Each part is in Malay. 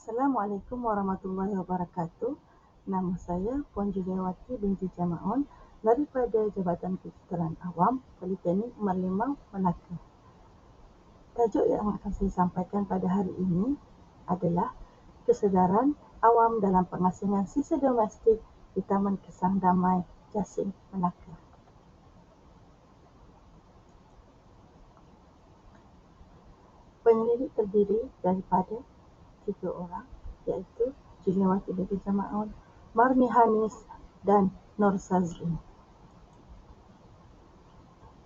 Assalamualaikum warahmatullahi wabarakatuh. Nama saya Puan Juliawati binti Jamaun daripada Jabatan Kejuruteraan Awam Politeknik Merlimau, Melaka. Tajuk yang akan saya sampaikan pada hari ini adalah kesedaran awam dalam pengasingan sisa domestik di Taman Kesang Damai, Jasing, Melaka. Penyelidik terdiri daripada 3 orang, iaitu Juliawati binti Jamaun, Marni Hanis dan Nur Sazrin.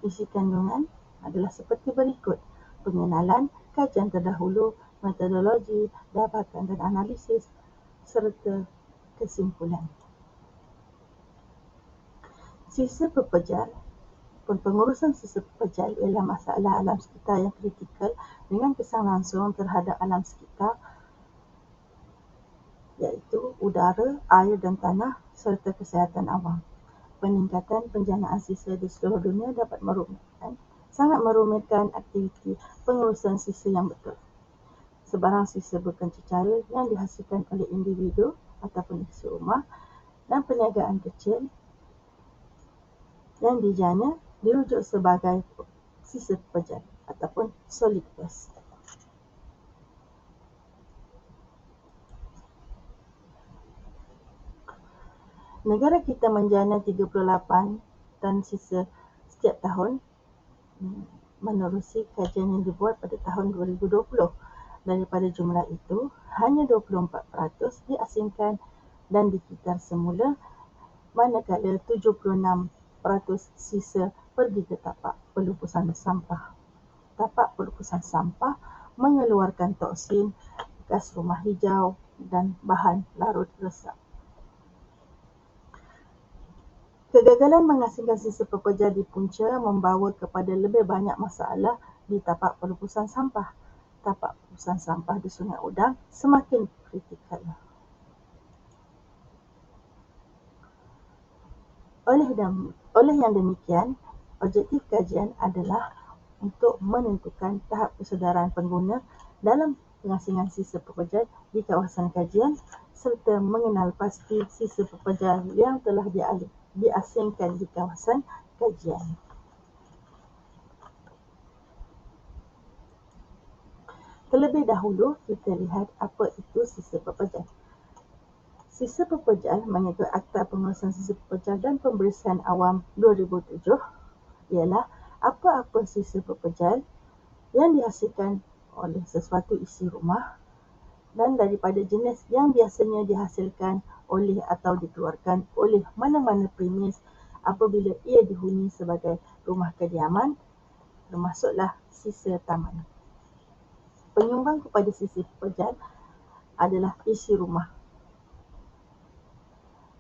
Isi kandungan adalah seperti berikut: pengenalan, kajian terdahulu, metodologi, dapatan dan analisis, serta kesimpulan. Sisa pepejal. Pengurusan sisa pepejal ialah masalah alam sekitar yang kritikal dengan kesan langsung terhadap alam sekitar, iaitu udara, air dan tanah serta kesihatan awam. Peningkatan penjanaan sisa di seluruh dunia dapat sangat merumitkan aktiviti pengurusan sisa yang betul. Sebarang sisa bukan cecair yang dihasilkan oleh individu ataupun isi rumah dan perniagaan kecil yang dijana dirujuk sebagai sisa pepejal ataupun solid waste. Negara kita menjana 38 tan sisa setiap tahun menerusi kajian yang dibuat pada tahun 2020. Daripada jumlah itu, hanya 24% diasingkan dan dikitar semula, manakala 76% sisa pergi ke tapak pelupusan sampah. Tapak pelupusan sampah mengeluarkan toksin, gas rumah hijau dan bahan larut resap. Kegagalan mengasingkan sisa pepejal di punca membawa kepada lebih banyak masalah di tapak pelupusan sampah. Tapak pelupusan sampah di Sungai Udang semakin kritikal. Oleh yang demikian, objektif kajian adalah untuk menentukan tahap kesedaran pengguna dalam pengasingan sisa pepejal di kawasan kajian serta mengenal pasti sisa pepejal yang telah diasingkan di kawasan kajian. Terlebih dahulu, kita lihat apa itu sisa pepejal. Sisa pepejal mengikut Akta Pengurusan Sisa Pepejal dan Pembersihan Awam 2007 ialah apa-apa sisa pepejal yang dihasilkan oleh sesuatu isi rumah dan daripada jenis yang biasanya dihasilkan oleh atau dikeluarkan oleh mana-mana premis apabila ia dihuni sebagai rumah kediaman, termasuklah sisa taman. Penyumbang kepada sisa pepejal adalah isi rumah.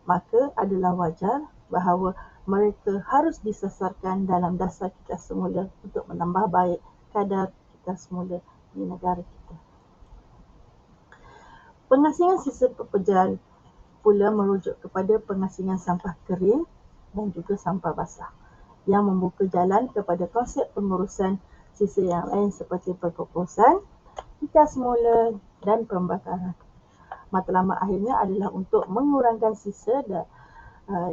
Maka adalah wajar bahawa mereka harus disasarkan dalam dasar kita semula untuk menambah baik kadar kita semula di negara kita. Pengasingan sisa pepejal pula merujuk kepada pengasingan sampah kering dan juga sampah basah yang membuka jalan kepada konsep pengurusan sisa yang lain seperti perkukusan, kita semula dan pembakaran. Matlamat akhirnya adalah untuk mengurangkan sisa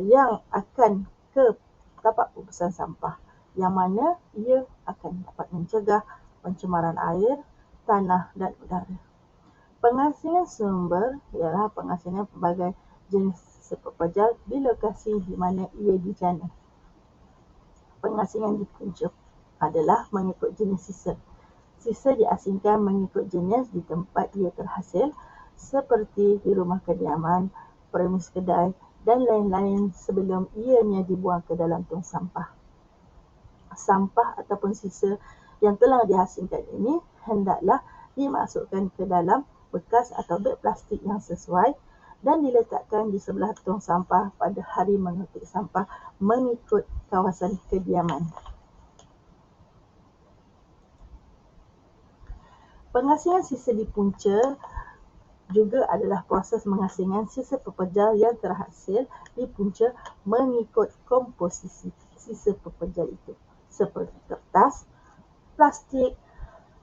yang akan ke tapak pelupusan sampah, yang mana ia akan dapat mencegah pencemaran air, tanah dan udara. Pengasingan sumber ialah pengasingan pelbagai jenis sisa pepejal di lokasi di mana ia dijana. Pengasingan di punca adalah mengikut jenis sisa. Sisa diasingkan mengikut jenis di tempat ia terhasil seperti di rumah kediaman, premis kedai dan lain-lain sebelum ianya dibuang ke dalam tong sampah. Sampah ataupun sisa yang telah dihasilkan ini hendaklah dimasukkan ke dalam bekas atau beg plastik yang sesuai dan diletakkan di sebelah tong sampah pada hari mengetik sampah mengikut kawasan kediaman. Pengasingan sisa di punca juga adalah proses mengasingan sisa pepejal yang terhasil di punca mengikut komposisi sisa pepejal itu, seperti kertas, plastik,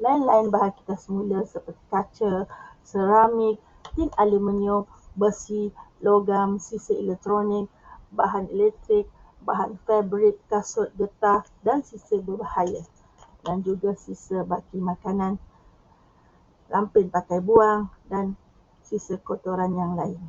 lain-lain bahan kita semula seperti kaca, seramik, tin aluminium, besi, logam, sisa elektronik, bahan elektrik, bahan fabrik, kasut getah dan sisa berbahaya. Dan juga sisa baki makanan, lampin pakai buang dan sisa kotoran yang lain.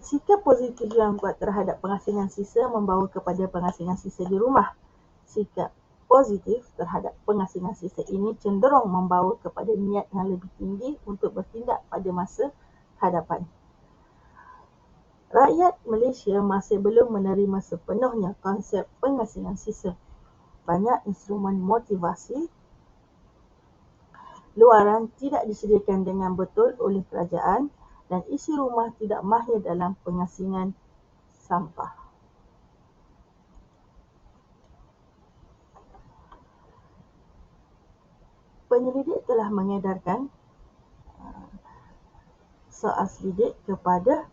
Sikap positif yang kuat terhadap pengasingan sisa membawa kepada pengasingan sisa di rumah. Sikap positif terhadap pengasingan sisa ini cenderung membawa kepada niat yang lebih tinggi untuk bertindak pada masa hadapan. Rakyat Malaysia masih belum menerima sepenuhnya konsep pengasingan sisa. Banyak instrumen motivasi luaran tidak disediakan dengan betul oleh kerajaan dan isi rumah tidak mahir dalam pengasingan sampah. Penyelidik telah mengedarkan soal selidik kepada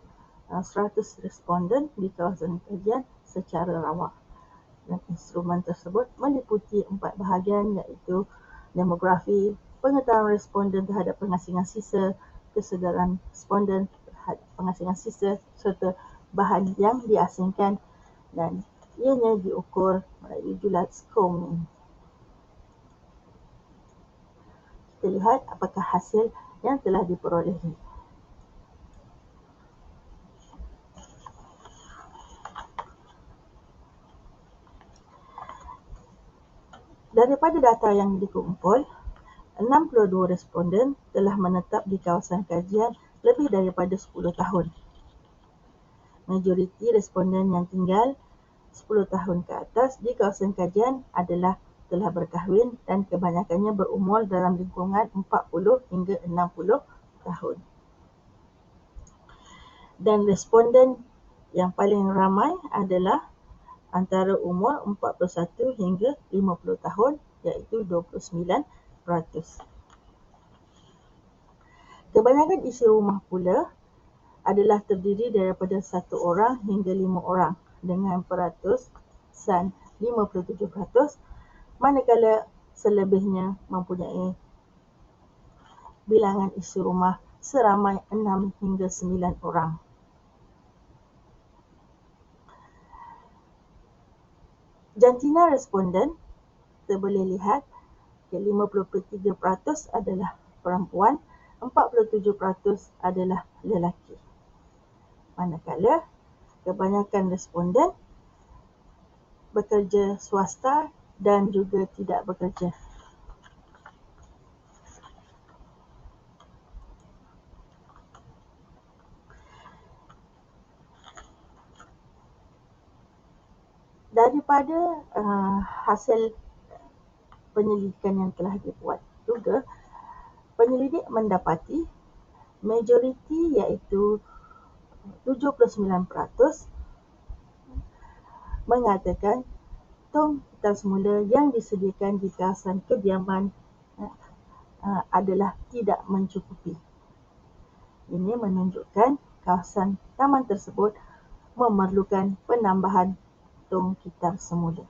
100 responden di kawasan kajian secara rawak. Dan instrumen tersebut meliputi 4 bahagian iaitu demografi, pengetahuan responden terhadap pengasingan sisa, kesedaran responden terhadap pengasingan sisa serta bahan yang diasingkan dan ianya diukur melalui julat Scomin. Kita lihat apakah hasil yang telah diperolehi. Daripada data yang dikumpul, 62 responden telah menetap di kawasan kajian lebih daripada 10 tahun. Majoriti responden yang tinggal 10 tahun ke atas di kawasan kajian adalah telah berkahwin dan kebanyakannya berumur dalam lingkungan 40 hingga 60 tahun. Dan responden yang paling ramai adalah antara umur 41 hingga 50 tahun iaitu 29%. Kebanyakan isi rumah pula adalah terdiri daripada 1 orang hingga 5 orang dengan peratusan 57%, manakala selebihnya mempunyai bilangan isi rumah seramai 6 hingga 9 orang. Jantina responden kita boleh lihat 53% adalah perempuan, 47% adalah lelaki. Manakala kebanyakan responden bekerja swasta dan juga tidak bekerja. Daripada hasil penyelidikan yang telah dibuat juga, penyelidik mendapati majoriti iaitu 79% mengatakan tong hitam semula yang disediakan di kawasan kediaman adalah tidak mencukupi. Ini menunjukkan kawasan taman tersebut memerlukan penambahan tong hitam semula.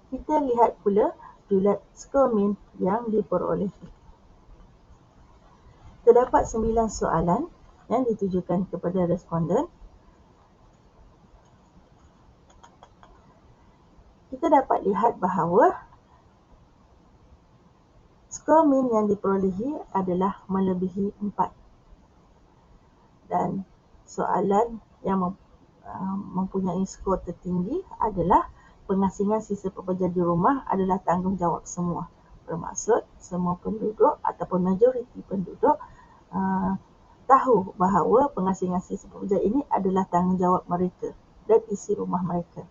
Kita lihat pula julat Scomin yang diperolehi. Terdapat 9 soalan yang ditujukan kepada responden. Kita dapat lihat bahawa Scomin yang diperolehi adalah melebihi 4. Dan soalan yang mempunyai skor tertinggi adalah pengasingan sisa pekerja di rumah adalah tanggungjawab semua. Bermaksud semua penduduk ataupun majoriti penduduk tahu bahawa pengasingan sisa pekerja ini adalah tanggungjawab mereka dan isi rumah mereka.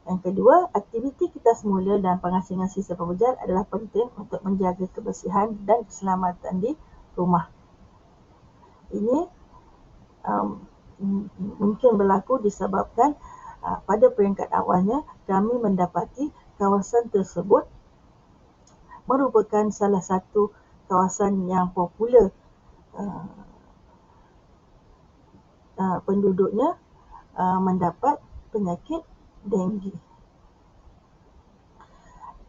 Yang kedua, aktiviti kita semula dan pengasingan sisa pekerja adalah penting untuk menjaga kebersihan dan keselamatan di rumah. Ini mungkin berlaku disebabkan pada peringkat awalnya kami mendapati kawasan tersebut merupakan salah satu kawasan yang popular penduduknya mendapat penyakit denggi.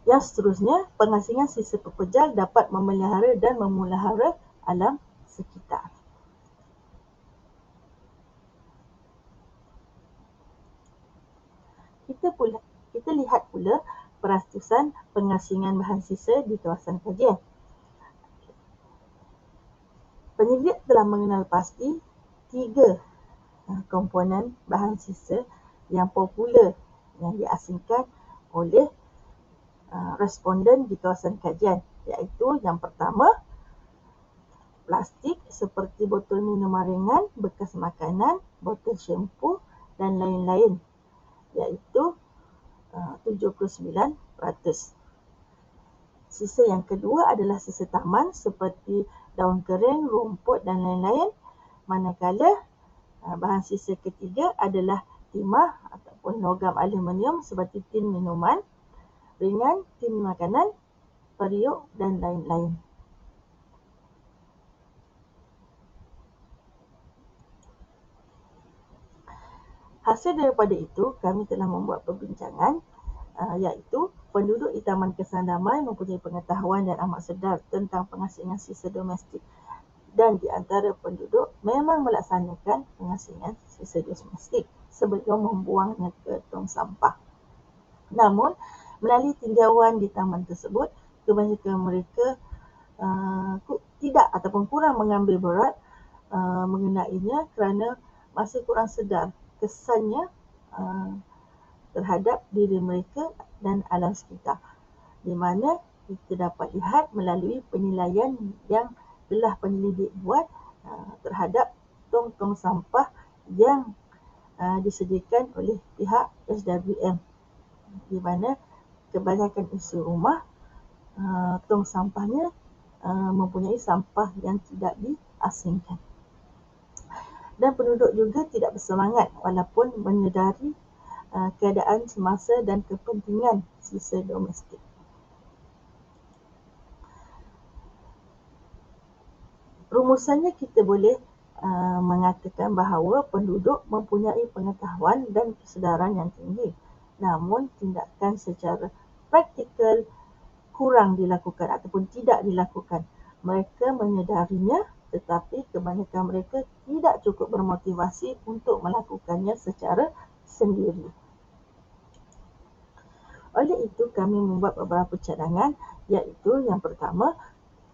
Yang seterusnya, pengasingan sisa pepejal dapat memelihara dan memulihara alam sekitar. Kita lihat pula perastusan pengasingan bahan sisa di kawasan kajian. Penyelidik telah mengenal pasti 3 komponen bahan sisa yang popular yang diasingkan oleh responden di kawasan kajian, iaitu yang pertama, plastik seperti botol minuman ringan, bekas makanan, botol syampu dan lain-lain, iaitu 79%. Sisa yang kedua adalah sisa taman seperti daun kering, rumput dan lain-lain, manakala bahan sisa ketiga adalah timah ataupun logam aluminium seperti tin minuman ringan, tin makanan, periuk dan lain-lain. Hasil daripada itu, kami telah membuat perbincangan iaitu penduduk di Taman Kesan Damai mempunyai pengetahuan dan amat sedar tentang pengasingan sisa domestik, dan di antara penduduk memang melaksanakan pengasingan sisa domestik sebelum membuangnya ke tong sampah. Namun, melalui tinjauan di taman tersebut, kebanyakan mereka tidak ataupun kurang mengambil berat mengenainya kerana masih kurang sedar kesannya terhadap diri mereka dan alam sekitar, di mana kita dapat lihat melalui penilaian yang telah penyelidik buat terhadap tong-tong sampah yang disediakan oleh pihak SWM, di mana kebanyakan isi rumah tong sampahnya mempunyai sampah yang tidak diasingkan. Dan penduduk juga tidak bersemangat walaupun menyedari keadaan semasa dan kepentingan sisa domestik. Rumusannya kita boleh mengatakan bahawa penduduk mempunyai pengetahuan dan kesedaran yang tinggi, namun tindakan secara praktikal kurang dilakukan ataupun tidak dilakukan. Mereka menyedarinya, tetapi kebanyakan mereka tidak cukup bermotivasi untuk melakukannya secara sendiri. Oleh itu, kami membuat beberapa cadangan, iaitu yang pertama,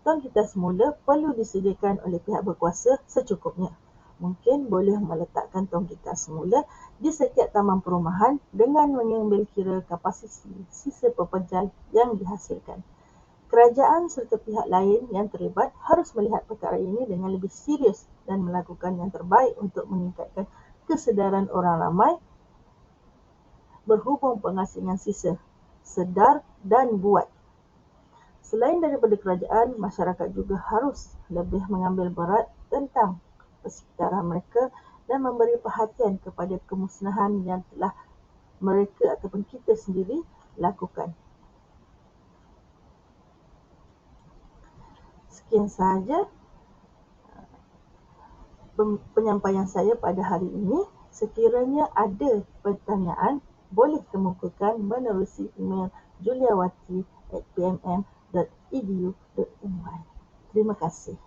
tong kita semula perlu disediakan oleh pihak berkuasa secukupnya. Mungkin boleh meletakkan tong kita semula di setiap taman perumahan dengan mengambil kira kapasiti sisa pepejal yang dihasilkan. Kerajaan serta pihak lain yang terlibat harus melihat perkara ini dengan lebih serius dan melakukan yang terbaik untuk meningkatkan kesedaran orang ramai berhubung pengasingan sisa, sedar dan buat. Selain daripada kerajaan, masyarakat juga harus lebih mengambil berat tentang persekitaran mereka dan memberi perhatian kepada kemusnahan yang telah mereka ataupun kita sendiri lakukan. Sekian sahaja penyampaian saya pada hari ini. Sekiranya ada pertanyaan, boleh kemukakan menerusi email juliawati@pmm.edu.my. Terima kasih.